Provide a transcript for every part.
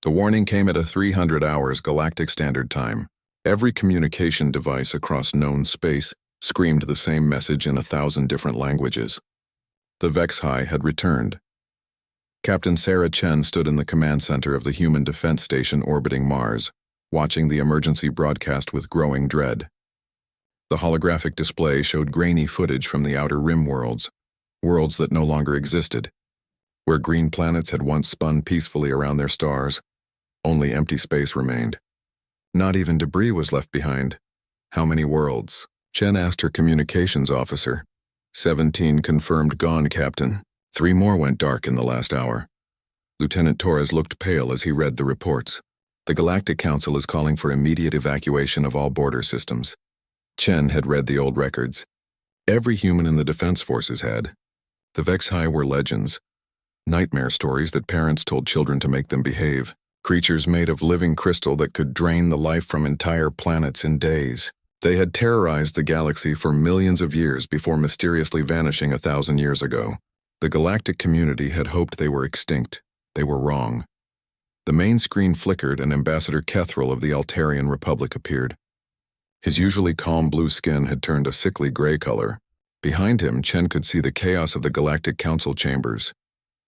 The warning came at 300 hours Galactic Standard Time. Every communication device across known space screamed the same message in 1,000 different languages. The Vexhai had returned. Captain Sarah Chen stood in the command center of the Human Defense Station orbiting Mars, watching the emergency broadcast with growing dread. The holographic display showed grainy footage from the outer rim worlds that no longer existed. Where green planets had once spun peacefully around their stars, only empty space remained. Not even debris was left behind. How many worlds? Chen asked her communications officer. 17 confirmed gone, Captain. 3 more went dark in the last hour. Lieutenant Torres looked pale as he read the reports. The Galactic Council is calling for immediate evacuation of all border systems. Chen had read the old records. Every human in the defense forces had. The Vexhai were legends. Nightmare stories that parents told children to make them behave. Creatures made of living crystal that could drain the life from entire planets in days. They had terrorized the galaxy for millions of years before mysteriously vanishing 1,000 years ago. The galactic community had hoped they were extinct. They were wrong. The main screen flickered and Ambassador Kethril of the Altarian Republic appeared. His usually calm blue skin had turned a sickly gray color. Behind him, Chen could see the chaos of the Galactic Council chambers.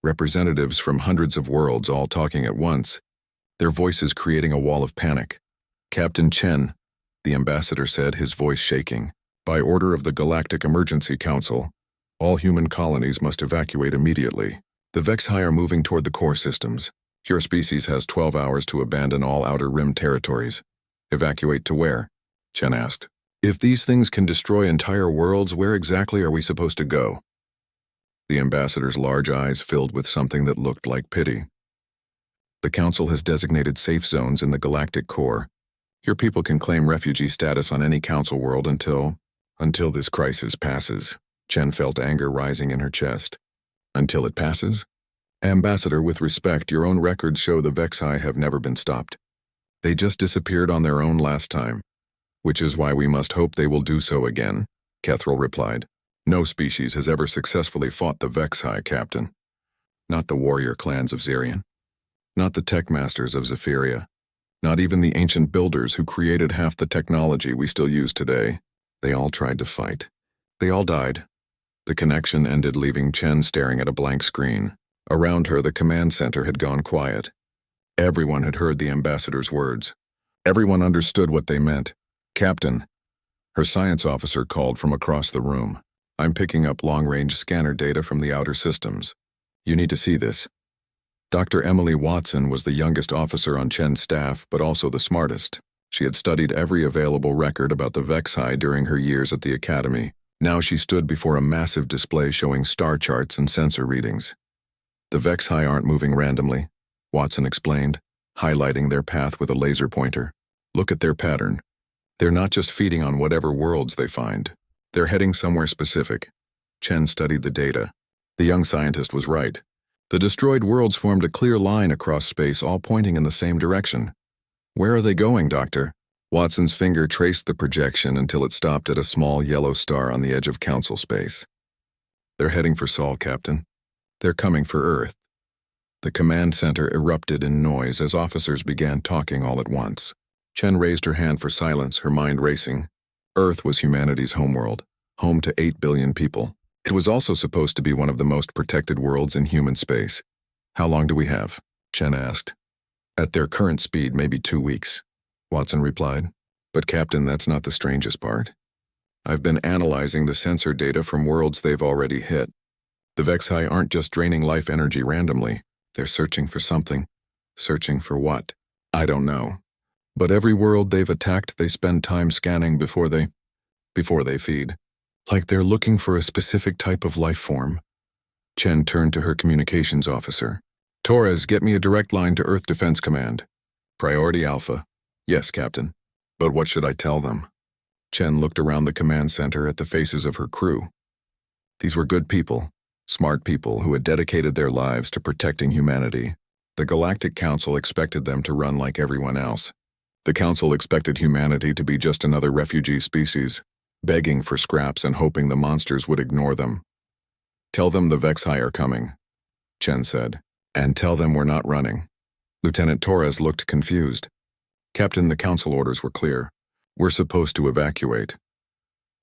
Representatives from hundreds of worlds all talking at once, their voices creating a wall of panic. Captain Chen, the ambassador said, his voice shaking. By order of the Galactic Emergency Council, all human colonies must evacuate immediately. The Vexhai are moving toward the core systems. Your species has 12 hours to abandon all outer rim territories. Evacuate to where? Chen asked. If these things can destroy entire worlds, where exactly are we supposed to go? The ambassador's large eyes filled with something that looked like pity. The Council has designated safe zones in the galactic core. Your people can claim refugee status on any Council world until this crisis passes. Chen felt anger rising in her chest. Until it passes? Ambassador, with respect, your own records show the Vexhai have never been stopped. They just disappeared on their own last time, which is why we must hope they will do so again, Kethril replied. No species has ever successfully fought the Vexhai, Captain. Not the warrior clans of Xerion. Not the tech masters of Zephyria. Not even the ancient builders who created half the technology we still use today. They all tried to fight. They all died. The connection ended, leaving Chen staring at a blank screen. Around her, the command center had gone quiet. Everyone had heard the ambassador's words. Everyone understood what they meant. Captain, her science officer called from across the room. I'm picking up long-range scanner data from the outer systems. You need to see this. Dr. Emily Watson was the youngest officer on Chen's staff, but also the smartest. She had studied every available record about the Vexhai during her years at the Academy. Now she stood before a massive display showing star charts and sensor readings. The Vexhai aren't moving randomly, Watson explained, highlighting their path with a laser pointer. Look at their pattern. They're not just feeding on whatever worlds they find. They're heading somewhere specific. Chen studied the data. The young scientist was right. The destroyed worlds formed a clear line across space, all pointing in the same direction. Where are they going, Doctor? Watson's finger traced the projection until it stopped at a small yellow star on the edge of Council space. They're heading for Sol, Captain. They're coming for Earth. The command center erupted in noise as officers began talking all at once. Chen raised her hand for silence, her mind racing. Earth was humanity's homeworld, home to 8 billion people. It was also supposed to be one of the most protected worlds in human space. How long do we have? Chen asked. At their current speed, maybe 2 weeks, Watson replied. But Captain, that's not the strangest part. I've been analyzing the sensor data from worlds they've already hit. The Vexhai aren't just draining life energy randomly. They're searching for something. Searching for what? I don't know. But every world they've attacked, they spend time scanning before they feed. Like they're looking for a specific type of life form. Chen turned to her communications officer. Torres, get me a direct line to Earth Defense Command. Priority Alpha. Yes, Captain. But what should I tell them? Chen looked around the command center at the faces of her crew. These were good people. Smart people who had dedicated their lives to protecting humanity. The Galactic Council expected them to run like everyone else. The Council expected humanity to be just another refugee species, begging for scraps and hoping the monsters would ignore them. Tell them the Vexhai are coming, Chen said, and tell them we're not running. Lieutenant Torres looked confused. Captain, the council orders were clear. We're supposed to evacuate.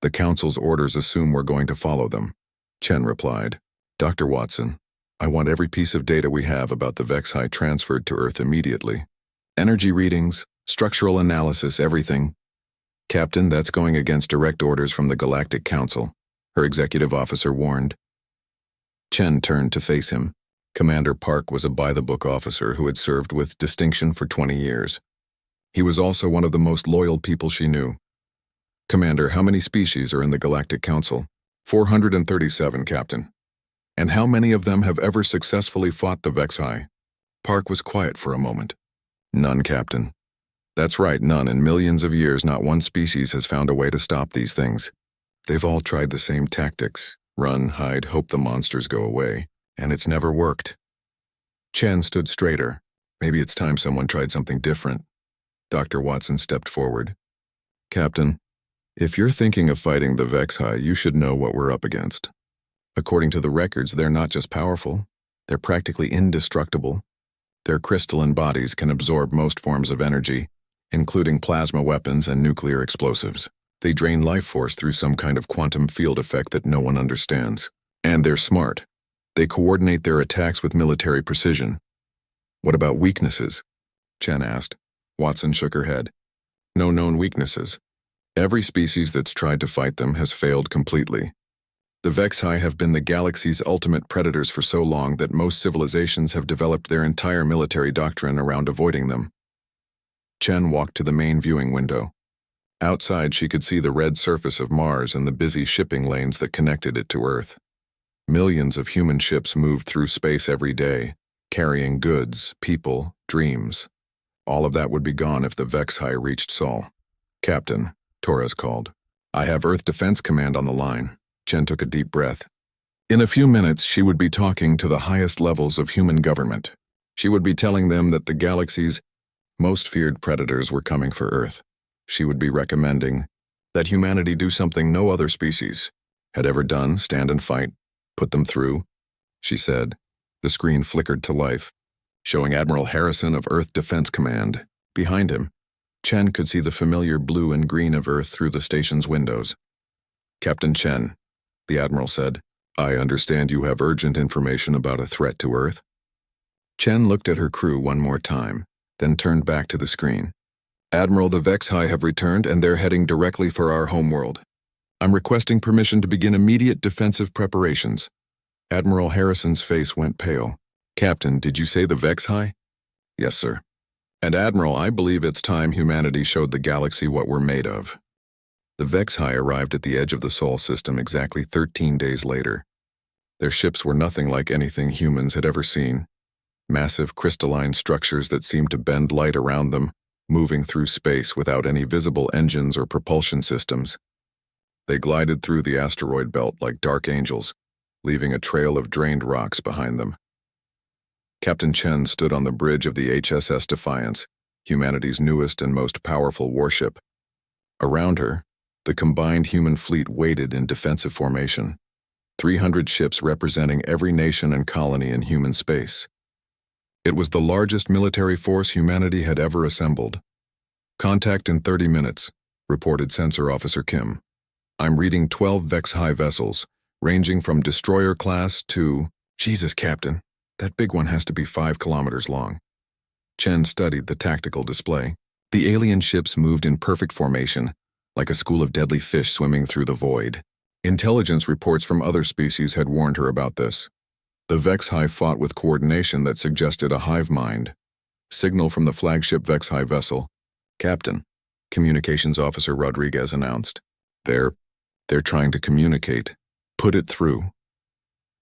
The council's orders assume we're going to follow them. Chen replied. Dr. Watson, I want every piece of data we have about the Vexhi transferred to Earth immediately. Energy readings, structural analysis, everything. Captain, that's going against direct orders from the Galactic Council, her executive officer warned. Chen turned to face him. Commander Park was a by-the-book officer who had served with distinction for 20 years. He was also one of the most loyal people she knew. Commander, how many species are in the Galactic Council? 437, Captain. And how many of them have ever successfully fought the Vexhi? Park was quiet for a moment. None, Captain. That's right, none. In millions of years, not one species has found a way to stop these things. They've all tried the same tactics. Run, hide, hope the monsters go away. And it's never worked. Chen stood straighter. Maybe it's time someone tried something different. Dr. Watson stepped forward. Captain, if you're thinking of fighting the Vexhi, you should know what we're up against. According to the records, they're not just powerful, they're practically indestructible. Their crystalline bodies can absorb most forms of energy, including plasma weapons and nuclear explosives. They drain life force through some kind of quantum field effect that no one understands. And they're smart. They coordinate their attacks with military precision. What about weaknesses? Chen asked. Watson shook her head. No known weaknesses. Every species that's tried to fight them has failed completely. The Vexhi have been the galaxy's ultimate predators for so long that most civilizations have developed their entire military doctrine around avoiding them. Chen walked to the main viewing window. Outside, she could see the red surface of Mars and the busy shipping lanes that connected it to Earth. Millions of human ships moved through space every day, carrying goods, people, dreams. All of that would be gone if the Vexhi reached Sol. Captain, Torres called. I have Earth Defense Command on the line. Chen took a deep breath. In a few minutes, she would be talking to the highest levels of human government. She would be telling them that the galaxy's most feared predators were coming for Earth. She would be recommending that humanity do something no other species had ever done, stand and fight. Put them through, she said. The screen flickered to life, showing Admiral Harrison of Earth Defense Command. Behind him, Chen could see the familiar blue and green of Earth through the station's windows. Captain Chen, the Admiral said, I understand you have urgent information about a threat to Earth. Chen looked at her crew one more time, then turned back to the screen. Admiral, the Vexhi have returned and they're heading directly for our homeworld. I'm requesting permission to begin immediate defensive preparations. Admiral Harrison's face went pale. Captain, did you say the Vexhi? Yes, sir. And Admiral, I believe it's time humanity showed the galaxy what we're made of. The Vexhi arrived at the edge of the Sol system exactly 13 days later. Their ships were nothing like anything humans had ever seen. Massive crystalline structures that seemed to bend light around them, moving through space without any visible engines or propulsion systems. They glided through the asteroid belt like dark angels, leaving a trail of drained rocks behind them. Captain Chen stood on the bridge of the HSS Defiance, humanity's newest and most powerful warship. Around her, the combined human fleet waited in defensive formation, 300 ships representing every nation and colony in human space. It was the largest military force humanity had ever assembled. Contact in 30 minutes, reported Sensor Officer Kim. I'm reading 12 Vexhi vessels, ranging from destroyer class to... Jesus, Captain, that big one has to be 5 kilometers long. Chen studied the tactical display. The alien ships moved in perfect formation, like a school of deadly fish swimming through the void. Intelligence reports from other species had warned her about this. The Vexhi fought with coordination that suggested a hive mind. Signal from the flagship Vexhi vessel. Captain, Communications Officer Rodriguez announced. They're trying to communicate. Put it through.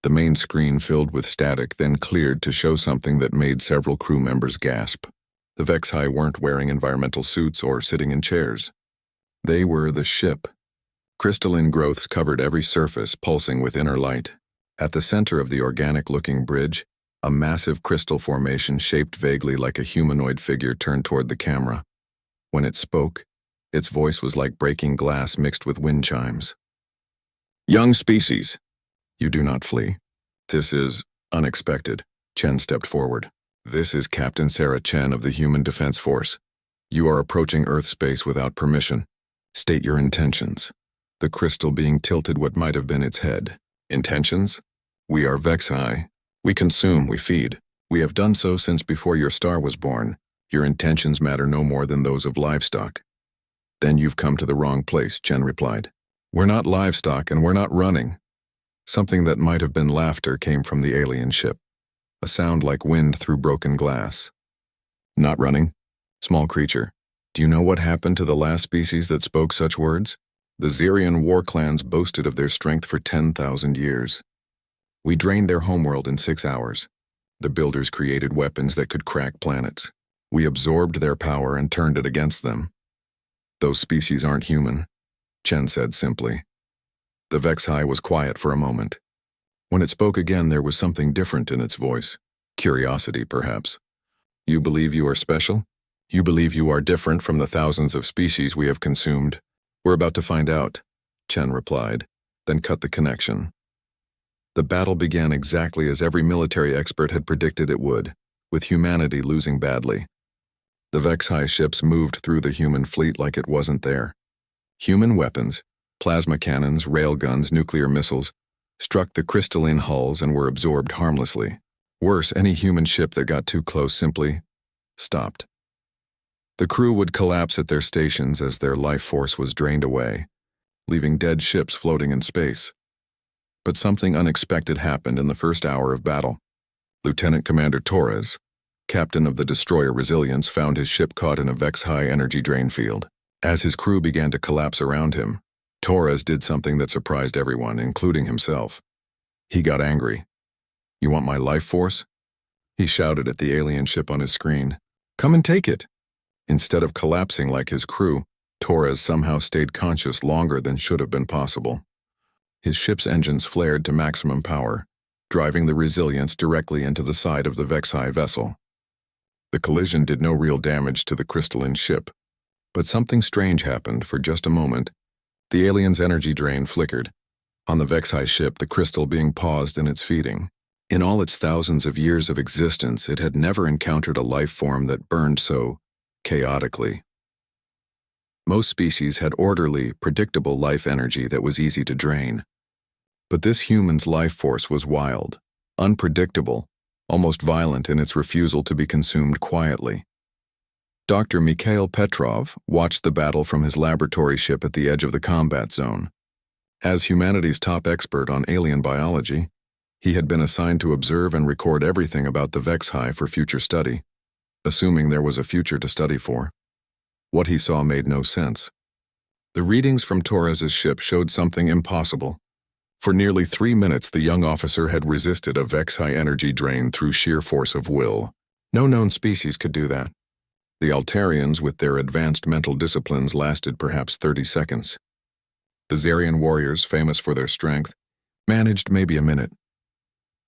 The main screen filled with static, then cleared to show something that made several crew members gasp. The Vexhi weren't wearing environmental suits or sitting in chairs. They were the ship. Crystalline growths covered every surface, pulsing with inner light. At the center of the organic-looking bridge, a massive crystal formation shaped vaguely like a humanoid figure turned toward the camera. When it spoke, its voice was like breaking glass mixed with wind chimes. Young species, you do not flee. This is unexpected. Chen stepped forward. This is Captain Sarah Chen of the Human Defense Force. You are approaching Earth space without permission. State your intentions. The crystal being tilted what might have been its head. Intentions? We are HFY. We consume, we feed. We have done so since before your star was born. Your intentions matter no more than those of livestock. Then you've come to the wrong place, Chen replied. We're not livestock and we're not running. Something that might have been laughter came from the alien ship. A sound like wind through broken glass. Not running? Small creature. Do you know what happened to the last species that spoke such words? The Xerian war clans boasted of their strength for 10,000 years. We drained their homeworld in 6 hours. The builders created weapons that could crack planets. We absorbed their power and turned it against them. Those species aren't human, Chen said simply. The HFY was quiet for a moment. When it spoke again, there was something different in its voice. Curiosity, perhaps. You believe you are special? You believe you are different from the thousands of species we have consumed? We're about to find out, Chen replied, then cut the connection. The battle began exactly as every military expert had predicted it would, with humanity losing badly. The HFY ships moved through the human fleet like it wasn't there. Human weapons, plasma cannons, railguns, nuclear missiles, struck the crystalline hulls and were absorbed harmlessly. Worse, any human ship that got too close simply stopped. The crew would collapse at their stations as their life force was drained away, leaving dead ships floating in space. But something unexpected happened in the first hour of battle. Lieutenant Commander Torres, captain of the destroyer Resilience, found his ship caught in a HFY energy drain field. As his crew began to collapse around him, Torres did something that surprised everyone, including himself. He got angry. You want my life force? He shouted at the alien ship on his screen. Come and take it. Instead of collapsing like his crew, Torres somehow stayed conscious longer than should have been possible. His ship's engines flared to maximum power, driving the Resilience directly into the side of the HFY vessel. The collision did no real damage to the crystalline ship, but something strange happened. For just a moment, the alien's energy drain flickered. On the HFY ship, the crystal being paused in its feeding. In all its thousands of years of existence, it had never encountered a life form that burned so chaotically. Most species had orderly, predictable life energy that was easy to drain. But this human's life force was wild, unpredictable, almost violent in its refusal to be consumed quietly. Dr. Mikhail Petrov watched the battle from his laboratory ship at the edge of the combat zone. As humanity's top expert on alien biology, he had been assigned to observe and record everything about the HFY for future study, assuming there was a future to study for. What he saw made no sense. The readings from Torres's ship showed something impossible. For nearly 3 minutes, the young officer had resisted a HFY energy drain through sheer force of will. No known species could do that. The Altarians, with their advanced mental disciplines, lasted perhaps 30 seconds. The Xerian warriors, famous for their strength, managed maybe a minute.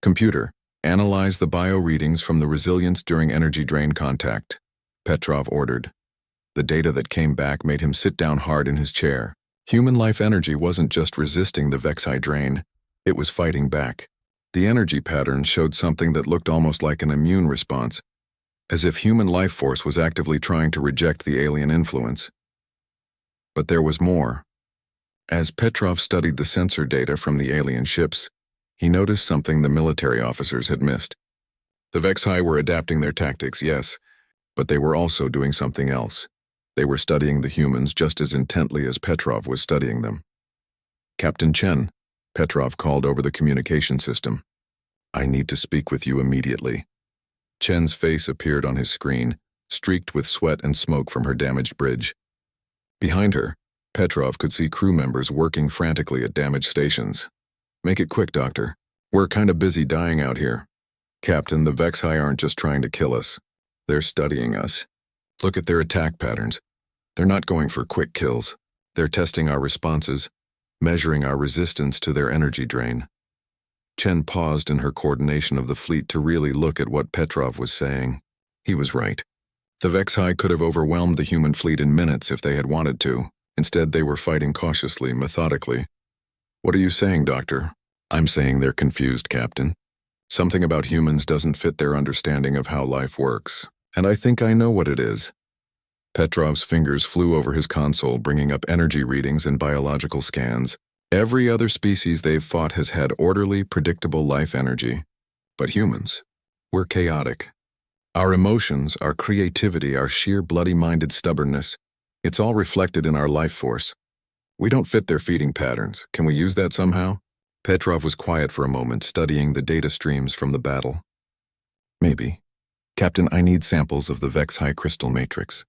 Computer, analyze the bio readings from the Resilience during energy drain contact, Petrov ordered. The data that came back made him sit down hard in his chair. Human life energy wasn't just resisting the HFY drain, it was fighting back. The energy patterns showed something that looked almost like an immune response, as if human life force was actively trying to reject the alien influence. But there was more. As Petrov studied the sensor data from the alien ships, he noticed something the military officers had missed. The HFY were adapting their tactics, yes, but they were also doing something else. They were studying the humans just as intently as Petrov was studying them. Captain Chen, Petrov called over the communication system. I need to speak with you immediately. Chen's face appeared on his screen, streaked with sweat and smoke from her damaged bridge. Behind her, Petrov could see crew members working frantically at damaged stations. Make it quick, Doctor. We're kind of busy dying out here. Captain, the HFY aren't just trying to kill us. They're studying us. Look at their attack patterns. They're not going for quick kills. They're testing our responses, measuring our resistance to their energy drain. Chen paused in her coordination of the fleet to really look at what Petrov was saying. He was right. The HFY could have overwhelmed the human fleet in minutes if they had wanted to. Instead, they were fighting cautiously, methodically. What are you saying, Doctor? I'm saying they're confused, Captain. Something about humans doesn't fit their understanding of how life works, and I think I know what it is. Petrov's fingers flew over his console, bringing up energy readings and biological scans. Every other species they've fought has had orderly, predictable life energy. But humans, we're chaotic. Our emotions, our creativity, our sheer bloody-minded stubbornness, it's all reflected in our life force. We don't fit their feeding patterns. Can we use that somehow? Petrov was quiet for a moment, studying the data streams from the battle. Maybe. Captain, I need samples of the Vex-High crystal matrix.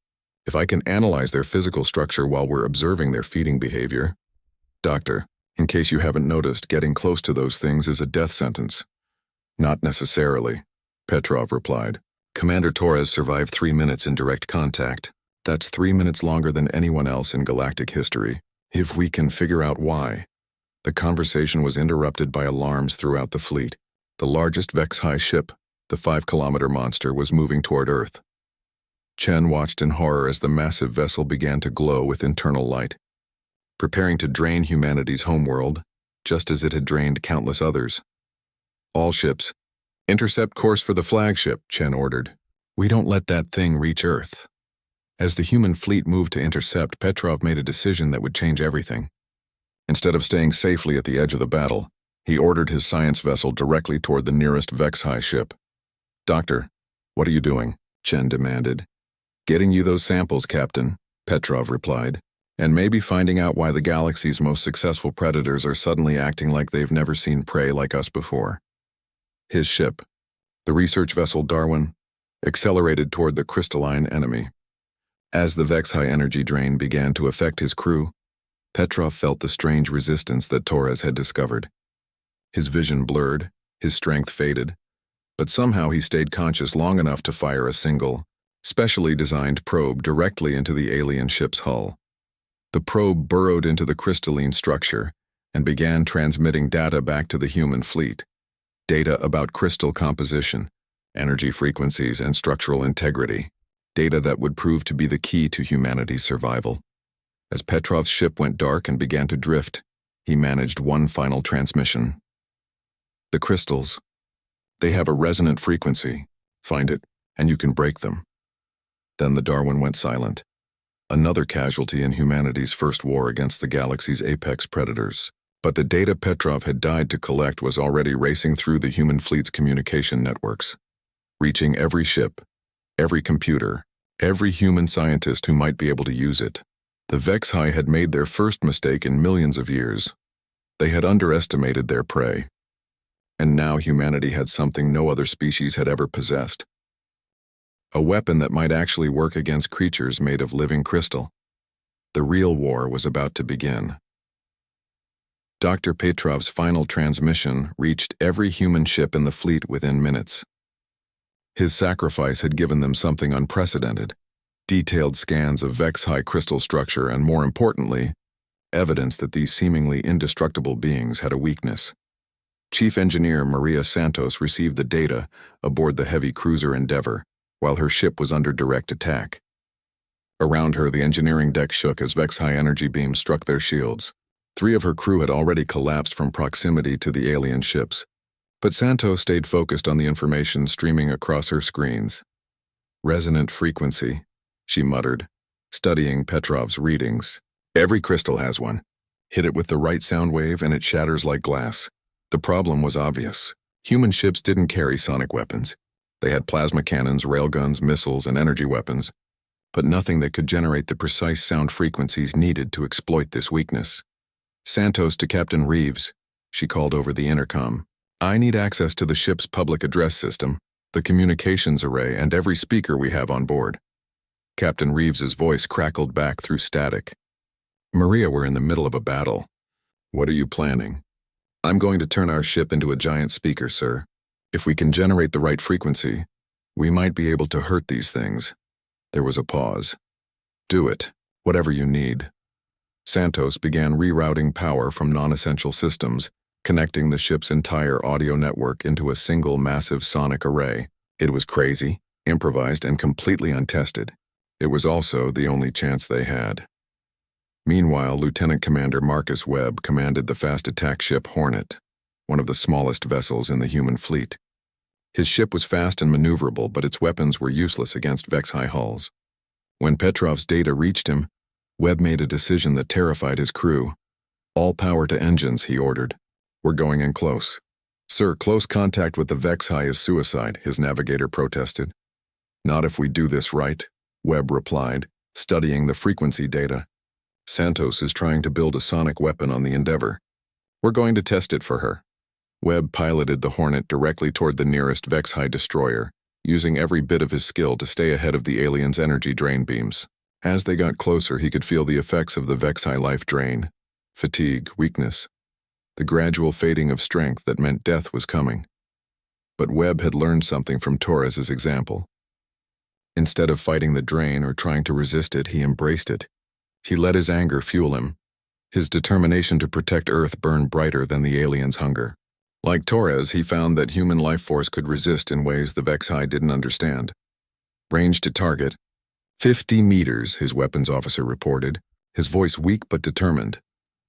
If I can analyze their physical structure while we're observing their feeding behavior. Doctor, in case you haven't noticed, getting close to those things is a death sentence. Not necessarily, Petrov replied. Commander Torres survived 3 minutes in direct contact. That's 3 minutes longer than anyone else in galactic history. If we can figure out why. The conversation was interrupted by alarms throughout the fleet. The largest Vex-High ship, the 5-kilometer monster, was moving toward Earth. Chen watched in horror as the massive vessel began to glow with internal light, preparing to drain humanity's homeworld, just as it had drained countless others. All ships, intercept course for the flagship, Chen ordered. We don't let that thing reach Earth. As the human fleet moved to intercept, Petrov made a decision that would change everything. Instead of staying safely at the edge of the battle, he ordered his science vessel directly toward the nearest Vex-High ship. Doctor, what are you doing? Chen demanded. Getting you those samples, Captain, Petrov replied, and maybe finding out why the galaxy's most successful predators are suddenly acting like they've never seen prey like us before. His ship, the research vessel Darwin, accelerated toward the crystalline enemy. As the Vex-High energy drain began to affect his crew, Petrov felt the strange resistance that Torres had discovered. His vision blurred, his strength faded, but somehow he stayed conscious long enough to fire a single, specially designed probe directly into the alien ship's hull. The probe burrowed into the crystalline structure and began transmitting data back to the human fleet. Data about crystal composition, energy frequencies, and structural integrity. Data that would prove to be the key to humanity's survival. As Petrov's ship went dark and began to drift, he managed one final transmission. The crystals. They have a resonant frequency. Find it, and you can break them. Then the Darwin went silent. Another casualty in humanity's first war against the galaxy's apex predators. But the data Petrov had died to collect was already racing through the human fleet's communication networks, reaching every ship, every computer, every human scientist who might be able to use it. The Vex-High had made their first mistake in millions of years. They had underestimated their prey. And now humanity had something no other species had ever possessed. A weapon that might actually work against creatures made of living crystal. The real war was about to begin. Dr. Petrov's final transmission reached every human ship in the fleet within minutes. His sacrifice had given them something unprecedented. Detailed scans of Vex-High crystal structure and, more importantly, evidence that these seemingly indestructible beings had a weakness. Chief Engineer Maria Santos received the data aboard the heavy cruiser Endeavour, while her ship was under direct attack. Around her, the engineering deck shook as Vex-High energy beams struck their shields. 3 of her crew had already collapsed from proximity to the alien ships, but Santos stayed focused on the information streaming across her screens. Resonant frequency, she muttered, studying Petrov's readings. Every crystal has one. Hit it with the right sound wave and it shatters like glass. The problem was obvious. Human ships didn't carry sonic weapons. They had plasma cannons, railguns, missiles, and energy weapons, but nothing that could generate the precise sound frequencies needed to exploit this weakness. Santos to Captain Reeves, she called over the intercom. I need access to the ship's public address system, the communications array, and every speaker we have on board. Captain Reeves's voice crackled back through static. Maria, we're in the middle of a battle. What are you planning? I'm going to turn our ship into a giant speaker, sir. If we can generate the right frequency, we might be able to hurt these things. There was a pause. Do it, whatever you need. Santos began rerouting power from non-essential systems, connecting the ship's entire audio network into a single massive sonic array. It was crazy, improvised, and completely untested. It was also the only chance they had. Meanwhile, Lieutenant Commander Marcus Webb commanded the fast attack ship Hornet, one of the smallest vessels in the human fleet. His ship was fast and maneuverable, but its weapons were useless against Vex-High hulls. When Petrov's data reached him, Webb made a decision that terrified his crew. "All power to engines," he ordered. "We're going in close." "Sir, close contact with the Vex-High is suicide," his navigator protested. "Not if we do this right," Webb replied, studying the frequency data. "Santos is trying to build a sonic weapon on the Endeavor. We're going to test it for her." Webb piloted the Hornet directly toward the nearest Vex-High destroyer, using every bit of his skill to stay ahead of the alien's energy drain beams. As they got closer, he could feel the effects of the Vex-High life drain: fatigue, weakness, the gradual fading of strength that meant death was coming. But Webb had learned something from Torres's example. Instead of fighting the drain or trying to resist it, he embraced it. He let his anger fuel him. His determination to protect Earth burned brighter than the alien's hunger. Like Torres, he found that human life force could resist in ways the Vex-High didn't understand. "Range to target 50 meters, his weapons officer reported, his voice weak but determined.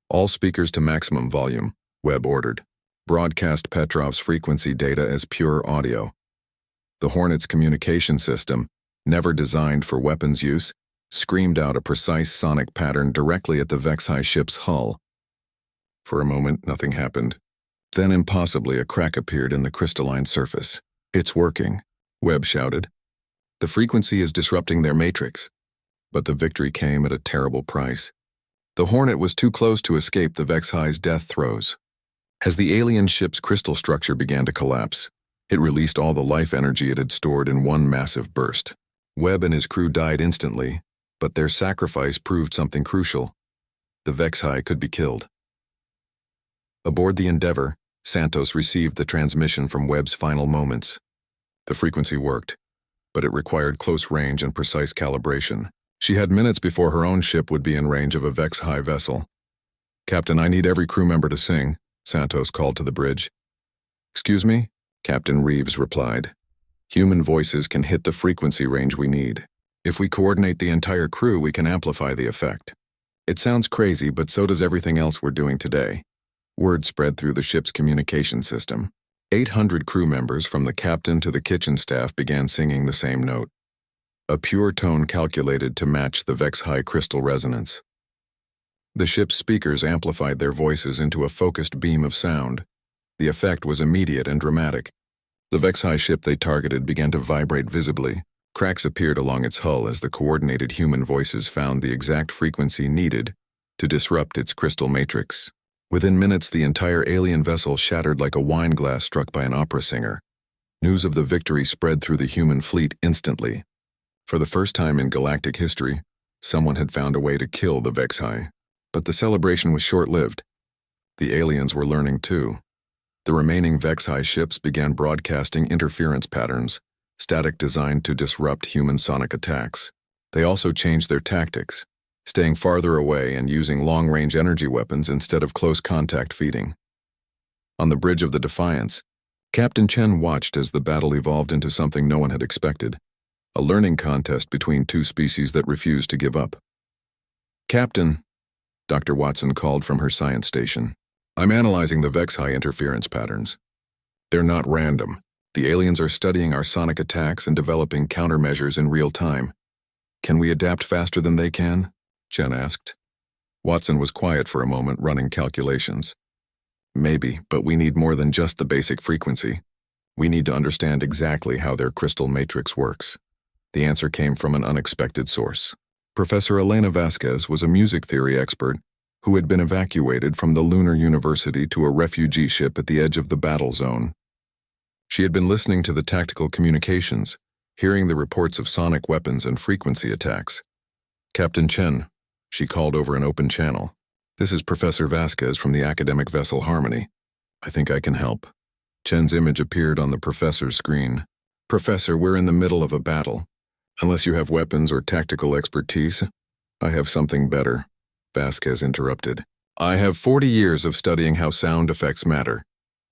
"All speakers to maximum volume," Webb ordered. "Broadcast Petrov's frequency data as pure audio." The Hornet's communication system, never designed for weapons use, screamed out a precise sonic pattern directly at the Vex-High ship's hull. For a moment, nothing happened. Then, impossibly, a crack appeared in the crystalline surface. "It's working," Webb shouted. "The frequency is disrupting their matrix." But the victory came at a terrible price. The Hornet was too close to escape the Vex-High's death throes. As the alien ship's crystal structure began to collapse, it released all the life energy it had stored in one massive burst. Webb and his crew died instantly, but their sacrifice proved something crucial. The Vex-High could be killed. Aboard the Endeavor, Santos received the transmission from Webb's final moments. The frequency worked, but it required close range and precise calibration. She had minutes before her own ship would be in range of a Vex-High vessel. "Captain, I need every crew member to sing," Santos called to the bridge. "Excuse me?" Captain Reeves replied. "Human voices can hit the frequency range we need. If we coordinate the entire crew, we can amplify the effect." It sounds crazy, but so does everything else we're doing today. Word spread through the ship's communication system. 800 crew members, from the captain to the kitchen staff, began singing the same note. A pure tone calculated to match the Vex-High crystal resonance. The ship's speakers amplified their voices into a focused beam of sound. The effect was immediate and dramatic. The Vex-High ship they targeted began to vibrate visibly. Cracks appeared along its hull as the coordinated human voices found the exact frequency needed to disrupt its crystal matrix. Within minutes, the entire alien vessel shattered like a wine glass struck by an opera singer. News of the victory spread through the human fleet instantly. For the first time in galactic history, someone had found a way to kill the Vex-High. But the celebration was short-lived. The aliens were learning too. The remaining Vex-High ships began broadcasting interference patterns, static designed to disrupt human sonic attacks. They also changed their tactics, staying farther away and using long-range energy weapons instead of close-contact feeding. On the bridge of the Defiance, Captain Chen watched as the battle evolved into something no one had expected, a learning contest between two species that refused to give up. "Captain," Dr. Watson called from her science station, "I'm analyzing the Vex-High interference patterns. They're not random. The aliens are studying our sonic attacks and developing countermeasures in real time. Can we adapt faster than they can?" Chen asked. Watson was quiet for a moment, running calculations. "Maybe, but we need more than just the basic frequency. We need to understand exactly how their crystal matrix works." The answer came from an unexpected source. Professor Elena Vasquez was a music theory expert who had been evacuated from the Lunar University to a refugee ship at the edge of the battle zone. She had been listening to the tactical communications, hearing the reports of sonic weapons and frequency attacks. "Captain Chen," she called over an open channel. "This is Professor Vasquez from the academic vessel Harmony. I think I can help." Chen's image appeared on the professor's screen. "Professor, we're in the middle of a battle. Unless you have weapons or tactical expertise, I have something better," Vasquez interrupted. "I have 40 years of studying how sound effects matter.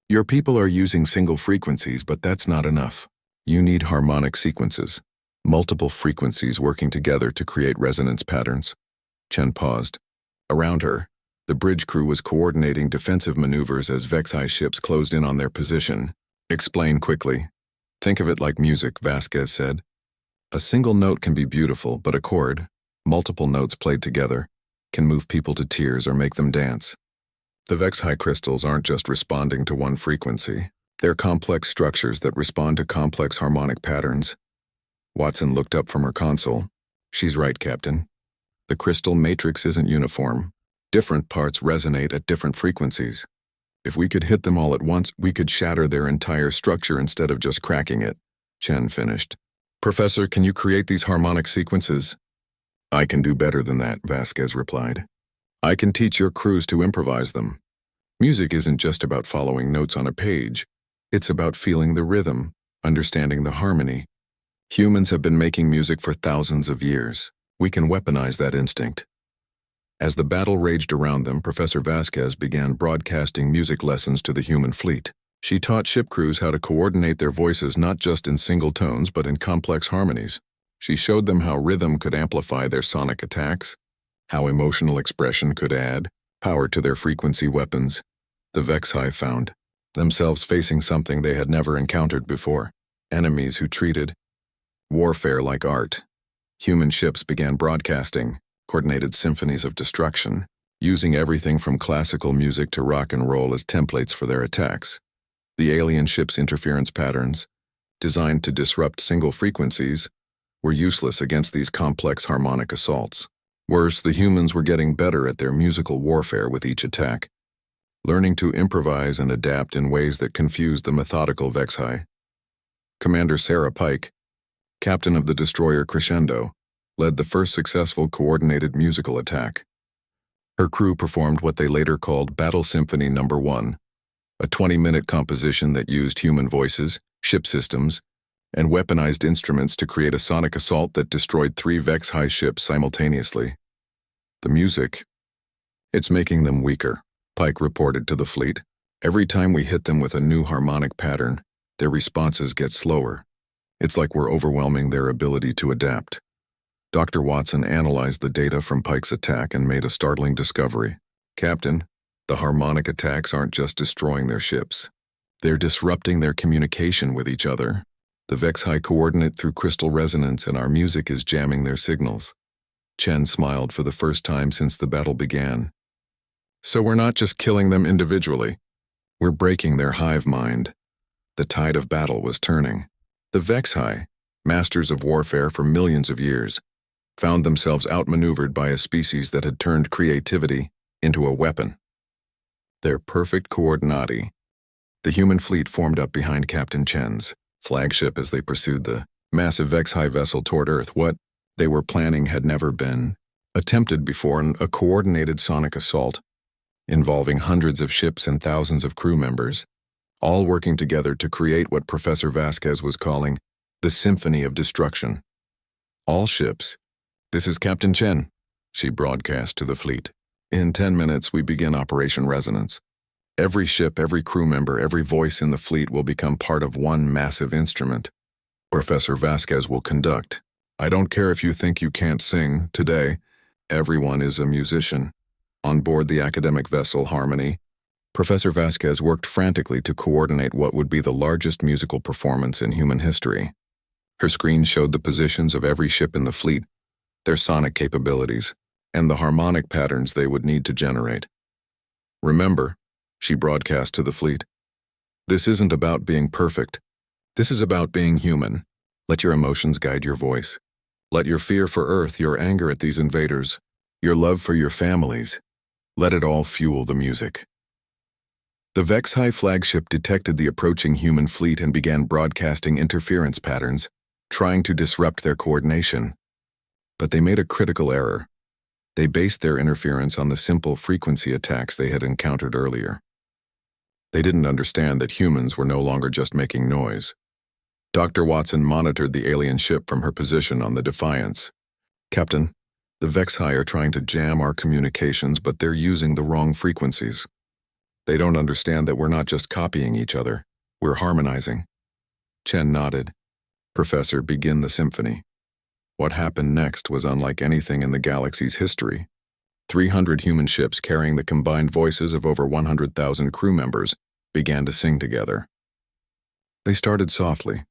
Your people are using single frequencies, but that's not enough. You need harmonic sequences, multiple frequencies working together to create resonance patterns." Chen paused. Around her, the bridge crew was coordinating defensive maneuvers as Vex-High ships closed in on their position. "Explain quickly." Think of it like music, Vasquez said. A single note can be beautiful, but a chord, multiple notes played together, can move people to tears or make them dance. The Vex-High crystals aren't just responding to one frequency. They're complex structures that respond to complex harmonic patterns. Watson looked up from her console. She's right, Captain. The crystal matrix isn't uniform. Different parts resonate at different frequencies. If we could hit them all at once, we could shatter their entire structure instead of just cracking it, Chen finished. Professor, can you create these harmonic sequences? I can do better than that, Vasquez replied. I can teach your crews to improvise them. Music isn't just about following notes on a page. It's about feeling the rhythm, understanding the harmony. Humans have been making music for thousands of years. We can weaponize that instinct. As the battle raged around them, Professor Vasquez began broadcasting music lessons to the human fleet. She taught ship crews how to coordinate their voices not just in single tones but in complex harmonies. She showed them how rhythm could amplify their sonic attacks, how emotional expression could add power to their frequency weapons. The Vex-High found themselves facing something they had never encountered before, enemies who treated warfare like art. Human ships began broadcasting coordinated symphonies of destruction, using everything from classical music to rock and roll as templates for their attacks. The alien ships' interference patterns, designed to disrupt single frequencies, were useless against these complex harmonic assaults. Worse, the humans were getting better at their musical warfare with each attack, learning to improvise and adapt in ways that confused the methodical Vex-High. Commander Sarah Pike, captain of the destroyer Crescendo, led the first successful coordinated musical attack. Her crew performed what they later called Battle Symphony No. 1, a 20-minute composition that used human voices, ship systems, and weaponized instruments to create a sonic assault that destroyed 3 Vex-High ships simultaneously. The music, it's making them weaker, Pike reported to the fleet. Every time we hit them with a new harmonic pattern, their responses get slower. It's like we're overwhelming their ability to adapt. Dr. Watson analyzed the data from Pike's attack and made a startling discovery. Captain, the harmonic attacks aren't just destroying their ships. They're disrupting their communication with each other. The Vex-High coordinate through crystal resonance and our music is jamming their signals. Chen smiled for the first time since the battle began. So we're not just killing them individually. We're breaking their hive mind. The tide of battle was turning. The Vex-High, masters of warfare for millions of years, found themselves outmaneuvered by a species that had turned creativity into a weapon. Their perfect coordinati. The human fleet formed up behind Captain Chen's flagship as they pursued the massive Vex-High vessel toward Earth. What they were planning had never been attempted before, a coordinated sonic assault involving hundreds of ships and thousands of crew members, all working together to create what Professor Vasquez was calling the Symphony of Destruction. All ships. This is Captain Chen, she broadcast to the fleet. In 10 minutes, we begin Operation Resonance. Every ship, every crew member, every voice in the fleet will become part of one massive instrument. Professor Vasquez will conduct. I don't care if you think you can't sing. Today, everyone is a musician. On board the academic vessel Harmony, Professor Vasquez worked frantically to coordinate what would be the largest musical performance in human history. Her screen showed the positions of every ship in the fleet, their sonic capabilities, and the harmonic patterns they would need to generate. Remember, she broadcast to the fleet, this isn't about being perfect. This is about being human. Let your emotions guide your voice. Let your fear for Earth, your anger at these invaders, your love for your families, let it all fuel the music. The Vex-High flagship detected the approaching human fleet and began broadcasting interference patterns, trying to disrupt their coordination. But they made a critical error. They based their interference on the simple frequency attacks they had encountered earlier. They didn't understand that humans were no longer just making noise. Dr. Watson monitored the alien ship from her position on the Defiance. Captain, the Vex-High are trying to jam our communications, but they're using the wrong frequencies. They don't understand that we're not just copying each other, we're harmonizing. Chen nodded. Professor, begin the symphony. What happened next was unlike anything in the galaxy's history. 300 human ships carrying the combined voices of over 100,000 crew members began to sing together. They started softly,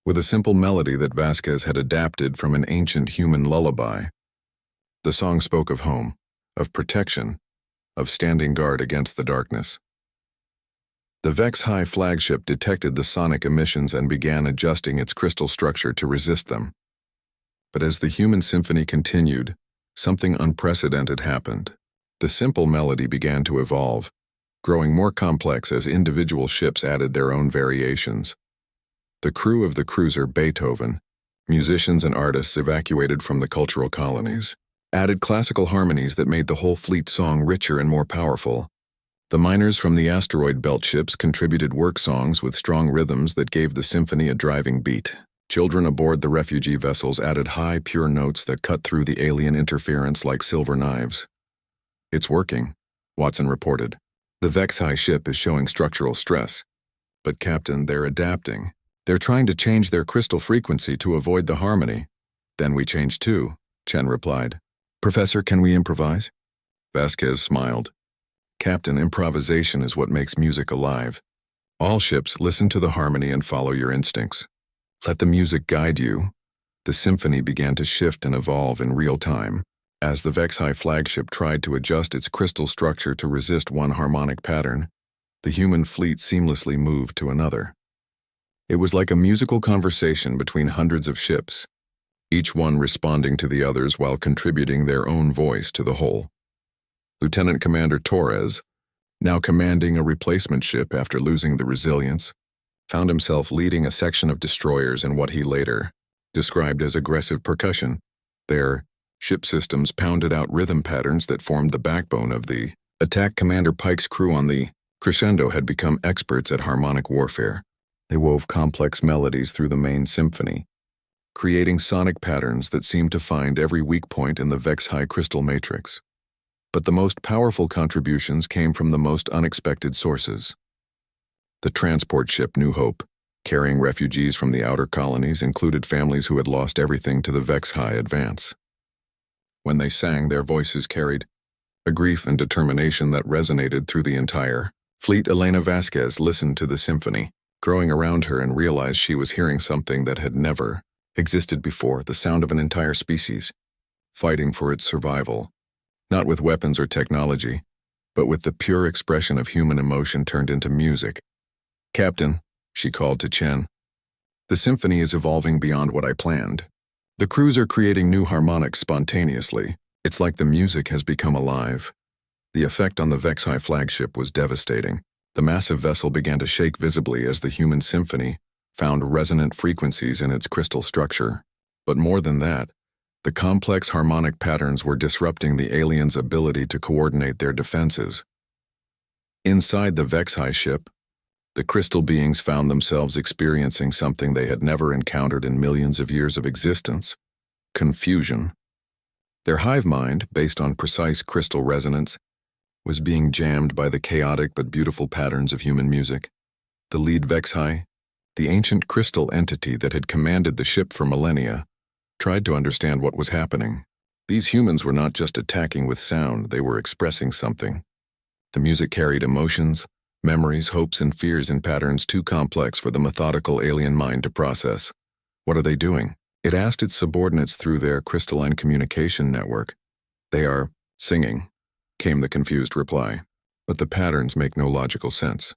with a simple melody that Vasquez had adapted from an ancient human lullaby. The song spoke of home, of protection, of standing guard against the darkness. The Vex-High flagship detected the sonic emissions and began adjusting its crystal structure to resist them. But as the human symphony continued, something unprecedented happened. The simple melody began to evolve, growing more complex as individual ships added their own variations. The crew of the cruiser Beethoven, musicians and artists evacuated from the cultural colonies, added classical harmonies that made the whole fleet song richer and more powerful. The miners from the asteroid belt ships contributed work songs with strong rhythms that gave the symphony a driving beat. Children aboard the refugee vessels added high, pure notes that cut through the alien interference like silver knives. "It's working," Watson reported. "The Vex-High ship is showing structural stress. But Captain, they're adapting. They're trying to change their crystal frequency to avoid the harmony." "Then we change too," Chen replied. "Professor, can we improvise?" Vasquez smiled. "Captain, improvisation is what makes music alive. All ships, listen to the harmony and follow your instincts. Let the music guide you." The symphony began to shift and evolve in real time, as the Vex-High flagship tried to adjust its crystal structure to resist one harmonic pattern. The human fleet seamlessly moved to another. It was like a musical conversation between hundreds of ships, each one responding to the others while contributing their own voice to the whole. Lieutenant Commander Torres, now commanding a replacement ship after losing the resilience, found himself leading a section of destroyers in what he later described as aggressive percussion. Their ship systems pounded out rhythm patterns that formed the backbone of the attack. Commander Pike's crew on the Crescendo had become experts at harmonic warfare. They wove complex melodies through the main symphony, creating sonic patterns that seemed to find every weak point in the Vex-High crystal matrix. But the most powerful contributions came from the most unexpected sources. The transport ship New Hope, carrying refugees from the outer colonies, included families who had lost everything to the Vex-High advance. When they sang, their voices carried a grief and determination that resonated through the entire fleet. Elena Vasquez listened to the symphony, growing around her, and realized she was hearing something that had never existed before, the sound of an entire species, fighting for its survival. Not with weapons or technology, but with the pure expression of human emotion turned into music. "Captain," she called to Chen, "the symphony is evolving beyond what I planned. The crews are creating new harmonics spontaneously. It's like the music has become alive." The effect on the Vex-High flagship was devastating. The massive vessel began to shake visibly as the human symphony found resonant frequencies in its crystal structure. But more than that, the complex harmonic patterns were disrupting the aliens' ability to coordinate their defenses. Inside the Vex-High ship, the crystal beings found themselves experiencing something they had never encountered in millions of years of existence: confusion. Their hive mind, based on precise crystal resonance, was being jammed by the chaotic but beautiful patterns of human music. The lead Vex-High, the ancient crystal entity that had commanded the ship for millennia, tried to understand what was happening. These humans were not just attacking with sound, they were expressing something. The music carried emotions, memories, hopes, and fears in patterns too complex for the methodical alien mind to process. "What are they doing?" It asked its subordinates through their crystalline communication network. "They are singing," came the confused reply. "But the patterns make no logical sense.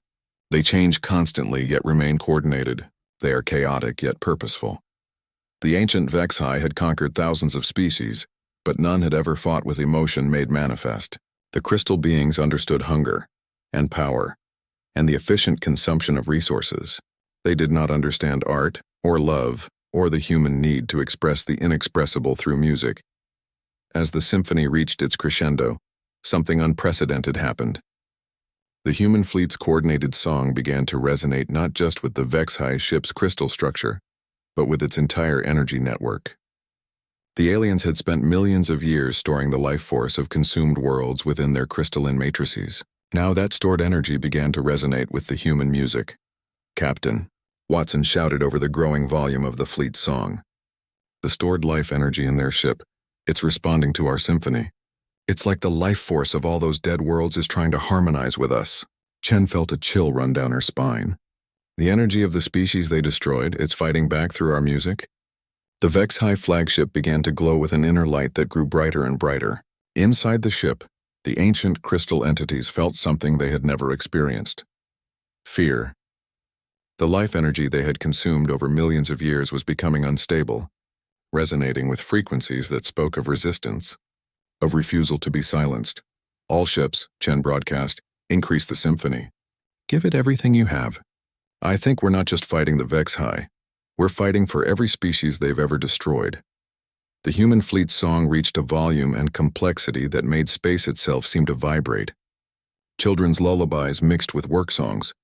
They change constantly yet remain coordinated. They are chaotic yet purposeful." The ancient Vex-High had conquered thousands of species, but none had ever fought with emotion made manifest. The crystal beings understood hunger and power and the efficient consumption of resources. They did not understand art or love or the human need to express the inexpressible through music. As the symphony reached its crescendo, something unprecedented happened. The human fleet's coordinated song began to resonate not just with the Vex-High ship's crystal structure, but with its entire energy network. The aliens had spent millions of years storing the life force of consumed worlds within their crystalline matrices. Now that stored energy began to resonate with the human music. "Captain," Watson shouted over the growing volume of the fleet's song. "The stored life energy in their ship, it's responding to our symphony. It's like the life force of all those dead worlds is trying to harmonize with us." Chen felt a chill run down her spine. The energy of the species they destroyed, it's fighting back through our music? The HFY flagship began to glow with an inner light that grew brighter and brighter. Inside the ship, the ancient crystal entities felt something they had never experienced. Fear. The life energy they had consumed over millions of years was becoming unstable, resonating with frequencies that spoke of resistance, of refusal to be silenced. All ships, Chen broadcast, increase the symphony. Give it everything you have. I think we're not just fighting the HFY. We're fighting for every species they've ever destroyed. The human fleet's song reached a volume and complexity that made space itself seem to vibrate. Children's lullabies mixed with work songs,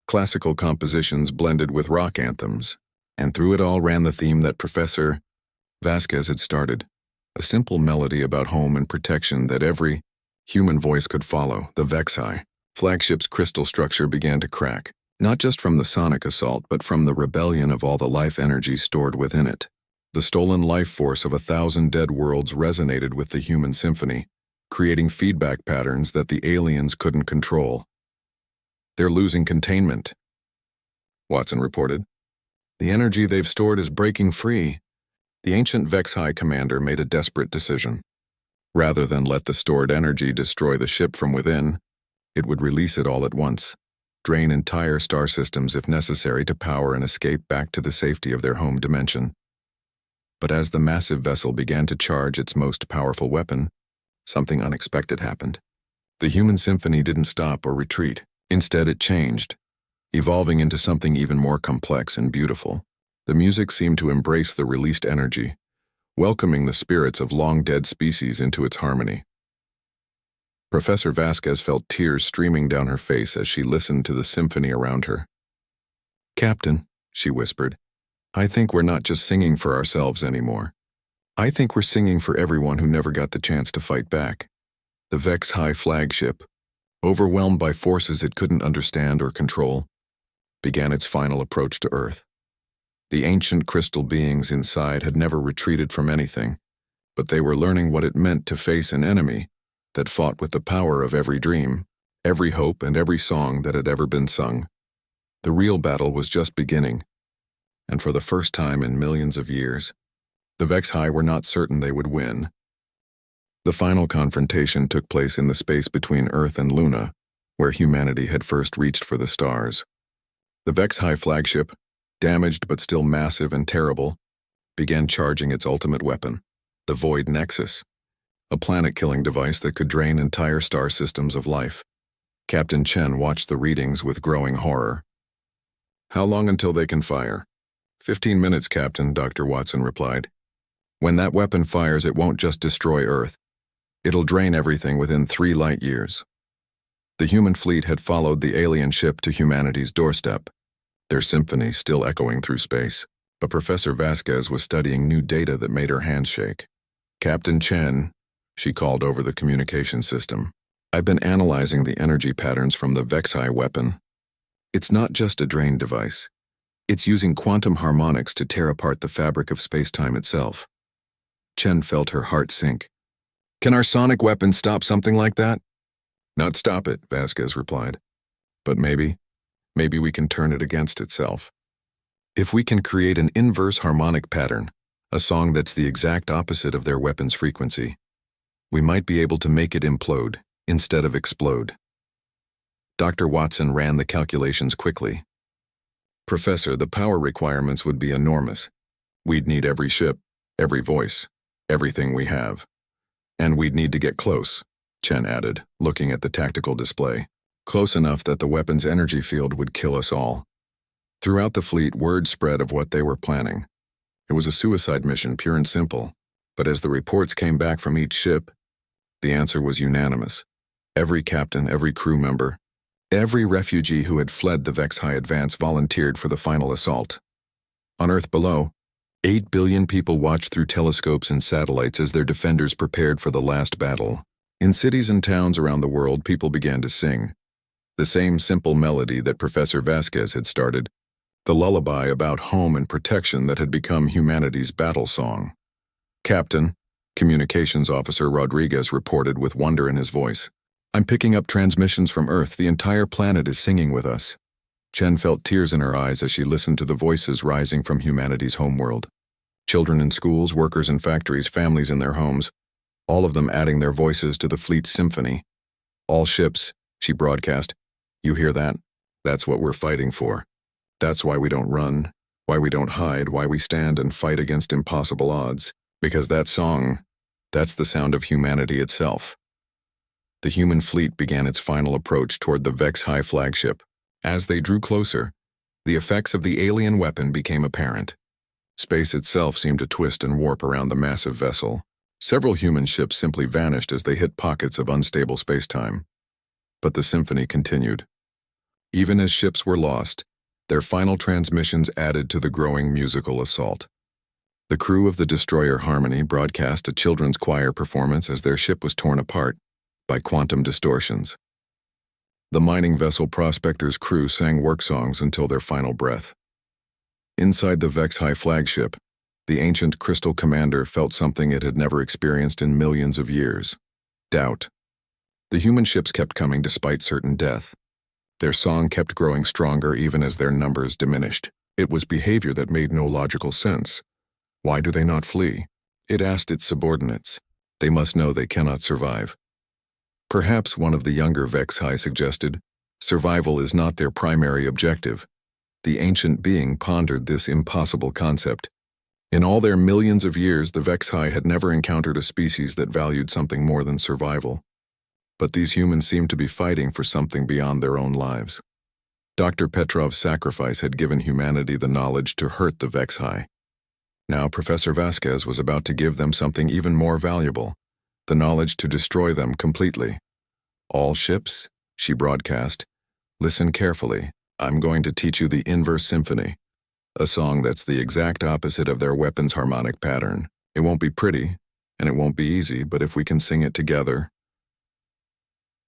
classical compositions blended with rock anthems, and through it all ran the theme that Professor Vasquez had started, a simple melody about home and protection that every human voice could follow. The HFY flagship's crystal structure began to crack, not just from the sonic assault but from the rebellion of all the life energy stored within it. The stolen life force of 1,000 dead worlds resonated with the human symphony, creating feedback patterns that the aliens couldn't control. They're losing containment, Watson reported. The energy they've stored is breaking free. The ancient HFY commander made a desperate decision. Rather than let the stored energy destroy the ship from within, it would release it all at once, drain entire star systems if necessary to power an escape back to the safety of their home dimension. But as the massive vessel began to charge its most powerful weapon, something unexpected happened. The human symphony didn't stop or retreat. Instead, it changed, evolving into something even more complex and beautiful. The music seemed to embrace the released energy, welcoming the spirits of long-dead species into its harmony. Professor Vasquez felt tears streaming down her face as she listened to the symphony around her. "Captain," she whispered, "I think we're not just singing for ourselves anymore. I think we're singing for everyone who never got the chance to fight back." The HFY flagship, overwhelmed by forces it couldn't understand or control, began its final approach to Earth. The ancient crystal beings inside had never retreated from anything, but they were learning what it meant to face an enemy that fought with the power of every dream, every hope, and every song that had ever been sung. The real battle was just beginning, and for the first time in millions of years, the HFY were not certain they would win. The final confrontation took place in the space between Earth and Luna, where humanity had first reached for the stars. The HFY flagship, damaged but still massive and terrible, began charging its ultimate weapon, the Void Nexus, a planet-killing device that could drain entire star systems of life. Captain Chen watched the readings with growing horror. "How long until they can fire?" 15 minutes, Captain," Dr. Watson replied. "When that weapon fires, it won't just destroy Earth. It'll drain everything within 3 light years." The human fleet had followed the alien ship to humanity's doorstep, their symphony still echoing through space. But Professor Vasquez was studying new data that made her hands shake. "Captain Chen," she called over the communication system, "I've been analyzing the energy patterns from the HFY weapon. It's not just a drain device. It's using quantum harmonics to tear apart the fabric of space-time itself." Chen felt her heart sink. "Can our sonic weapon stop something like that?" "Not stop it," Vasquez replied. "But maybe we can turn it against itself. If we can create an inverse harmonic pattern, a song that's the exact opposite of their weapon's frequency, we might be able to make it implode instead of explode." Dr. Watson ran the calculations quickly. "Professor, the power requirements would be enormous. We'd need every ship, every voice, everything we have. And we'd need to get close," Chen added, looking at the tactical display. "Close enough that the weapon's energy field would kill us all." Throughout the fleet, word spread of what they were planning. It was a suicide mission, pure and simple. But as the reports came back from each ship, the answer was unanimous. Every captain, every crew member, every refugee who had fled the HFY advance volunteered for the final assault. On Earth below, 8 billion people watched through telescopes and satellites as their defenders prepared for the last battle. In cities and towns around the world, people began to sing. The same simple melody that Professor Vasquez had started, the lullaby about home and protection that had become humanity's battle song. "Captain," Communications Officer Rodriguez reported with wonder in his voice, "I'm picking up transmissions from Earth. The entire planet is singing with us." Chen felt tears in her eyes as she listened to the voices rising from humanity's homeworld. Children in schools, workers in factories, families in their homes, all of them adding their voices to the fleet's symphony. All ships, she broadcast. You hear that? That's what we're fighting for. That's why we don't run, why we don't hide, why we stand and fight against impossible odds. Because that song, that's the sound of humanity itself. The human fleet began its final approach toward the Vex High flagship. As they drew closer, the effects of the alien weapon became apparent. Space itself seemed to twist and warp around the massive vessel. Several human ships simply vanished as they hit pockets of unstable spacetime. But the symphony continued. Even as ships were lost, their final transmissions added to the growing musical assault. The crew of the destroyer Harmony broadcast a children's choir performance as their ship was torn apart by quantum distortions. The mining vessel Prospector's crew sang work songs until their final breath. Inside the Vex High flagship, the ancient Crystal Commander felt something it had never experienced in millions of years: doubt. The human ships kept coming despite certain death. Their song kept growing stronger even as their numbers diminished. It was behavior that made no logical sense. Why do they not flee? It asked its subordinates. They must know they cannot survive. Perhaps one of the younger Vex High suggested, survival is not their primary objective. The ancient being pondered this impossible concept. In all their millions of years, the Vex High had never encountered a species that valued something more than survival. But these humans seemed to be fighting for something beyond their own lives. Dr. Petrov's sacrifice had given humanity the knowledge to hurt the Vex High. Now Professor Vasquez was about to give them something even more valuable, the knowledge to destroy them completely. All ships, she broadcast, listen carefully. I'm going to teach you the inverse symphony, a song that's the exact opposite of their weapon's harmonic pattern. It won't be pretty, and it won't be easy, but if we can sing it together.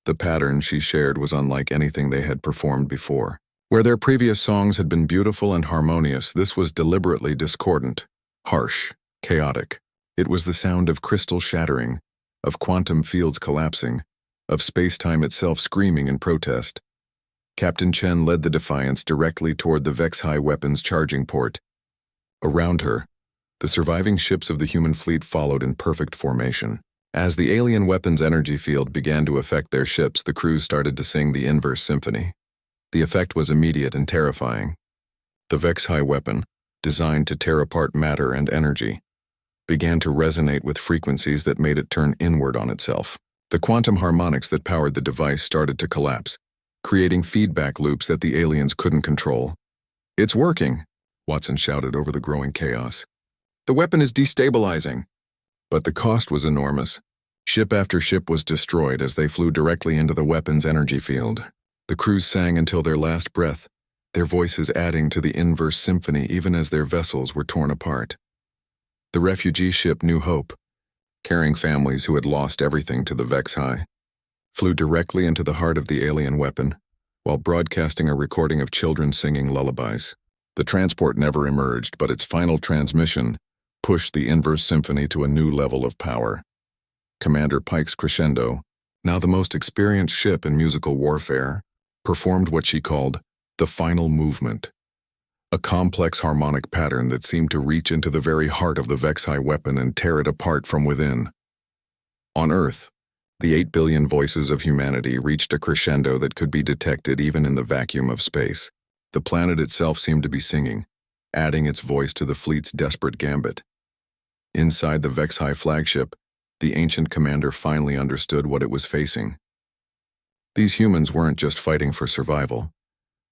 The pattern she shared was unlike anything they had performed before. Where their previous songs had been beautiful and harmonious, this was deliberately discordant, harsh, chaotic. It was the sound of crystal shattering, of quantum fields collapsing, of space-time itself screaming in protest. Captain Chen led the Defiance directly toward the Vex High weapons charging port. Around her, the surviving ships of the human fleet followed in perfect formation. As the alien weapons energy field began to affect their ships, the crews started to sing the inverse symphony. The effect was immediate and terrifying. The Vex High weapon, designed to tear apart matter and energy, began to resonate with frequencies that made it turn inward on itself. The quantum harmonics that powered the device started to collapse, creating feedback loops that the aliens couldn't control. "It's working," Watson shouted over the growing chaos. "The weapon is destabilizing." But the cost was enormous. Ship after ship was destroyed as they flew directly into the weapon's energy field. The crews sang until their last breath, their voices adding to the inverse symphony even as their vessels were torn apart. The refugee ship New Hope, carrying families who had lost everything to the Vex High, flew directly into the heart of the alien weapon while broadcasting a recording of children singing lullabies. The transport never emerged, but its final transmission pushed the inverse symphony to a new level of power. Commander Pike's Crescendo, now the most experienced ship in musical warfare, performed what she called the final movement, a complex harmonic pattern that seemed to reach into the very heart of the Vex High weapon and tear it apart from within. On Earth, the 8 billion voices of humanity reached a crescendo that could be detected even in the vacuum of space. The planet itself seemed to be singing, adding its voice to the fleet's desperate gambit. Inside the Vex High flagship, the ancient commander finally understood what it was facing. These humans weren't just fighting for survival.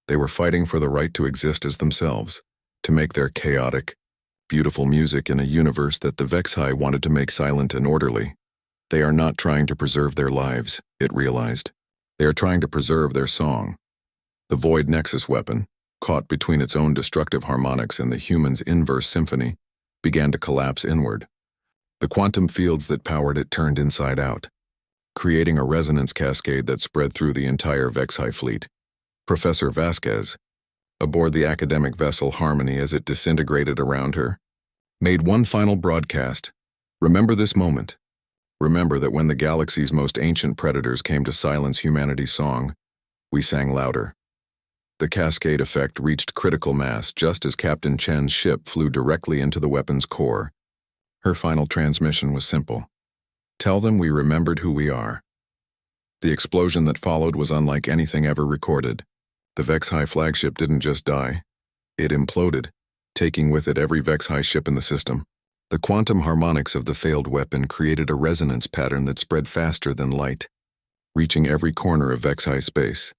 They were fighting for the right to exist as themselves, to make their chaotic, beautiful music in a universe that the Vex High wanted to make silent and orderly. They are not trying to preserve their lives, it realized. They are trying to preserve their song. The Void Nexus weapon, caught between its own destructive harmonics and the human's inverse symphony, began to collapse inward. The quantum fields that powered it turned inside out, creating a resonance cascade that spread through the entire Vex High fleet. Professor Vasquez, aboard the academic vessel Harmony as it disintegrated around her, made one final broadcast. Remember this moment. Remember that when the galaxy's most ancient predators came to silence humanity's song, we sang louder. The cascade effect reached critical mass just as Captain Chen's ship flew directly into the weapon's core. Her final transmission was simple. Tell them we remembered who we are. The explosion that followed was unlike anything ever recorded. The Vex-High flagship didn't just die. It imploded, taking with it every Vex-High ship in the system. The quantum harmonics of the failed weapon created a resonance pattern that spread faster than light, reaching every corner of Vex-High space.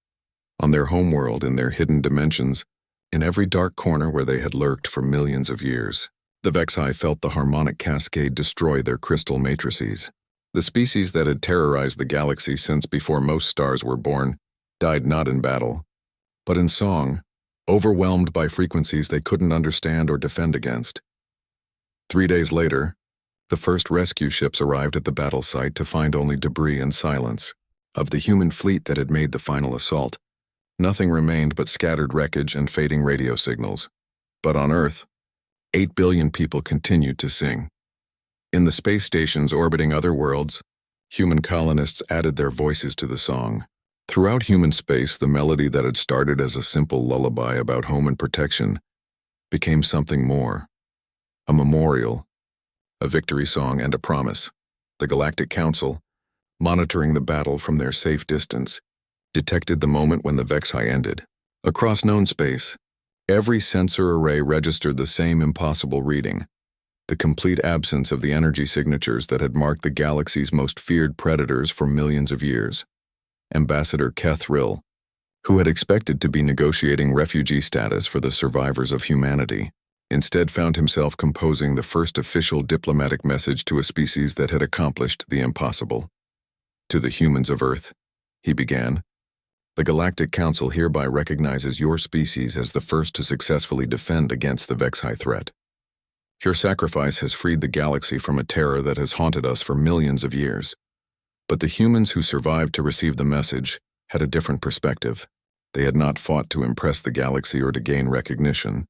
On their homeworld, in their hidden dimensions, in every dark corner where they had lurked for millions of years, the Vex-High felt the harmonic cascade destroy their crystal matrices. The species that had terrorized the galaxy since before most stars were born died not in battle, but in song, overwhelmed by frequencies they couldn't understand or defend against. 3 days later, the first rescue ships arrived at the battle site to find only debris and silence. Of the human fleet that had made the final assault, nothing remained but scattered wreckage and fading radio signals. But on Earth, 8 billion people continued to sing. In the space stations orbiting other worlds, human colonists added their voices to the song. Throughout human space, the melody that had started as a simple lullaby about home and protection became something more. A memorial, a victory song, and a promise. The Galactic Council, monitoring the battle from their safe distance, detected the moment when the Vex-High ended. Across known space, every sensor array registered the same impossible reading, the complete absence of the energy signatures that had marked the galaxy's most feared predators for millions of years. Ambassador Kethril, who had expected to be negotiating refugee status for the survivors of humanity, instead found himself composing the first official diplomatic message to a species that had accomplished the impossible. To the humans of Earth, he began, the Galactic Council hereby recognizes your species as the first to successfully defend against the Vex-High threat. Your sacrifice has freed the galaxy from a terror that has haunted us for millions of years. But the humans who survived to receive the message had a different perspective. They had not fought to impress the galaxy or to gain recognition.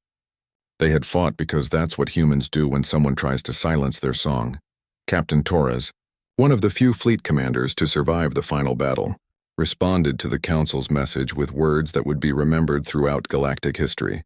They had fought because that's what humans do when someone tries to silence their song. Captain Torres, one of the few fleet commanders to survive the final battle, responded to the Council's message with words that would be remembered throughout galactic history.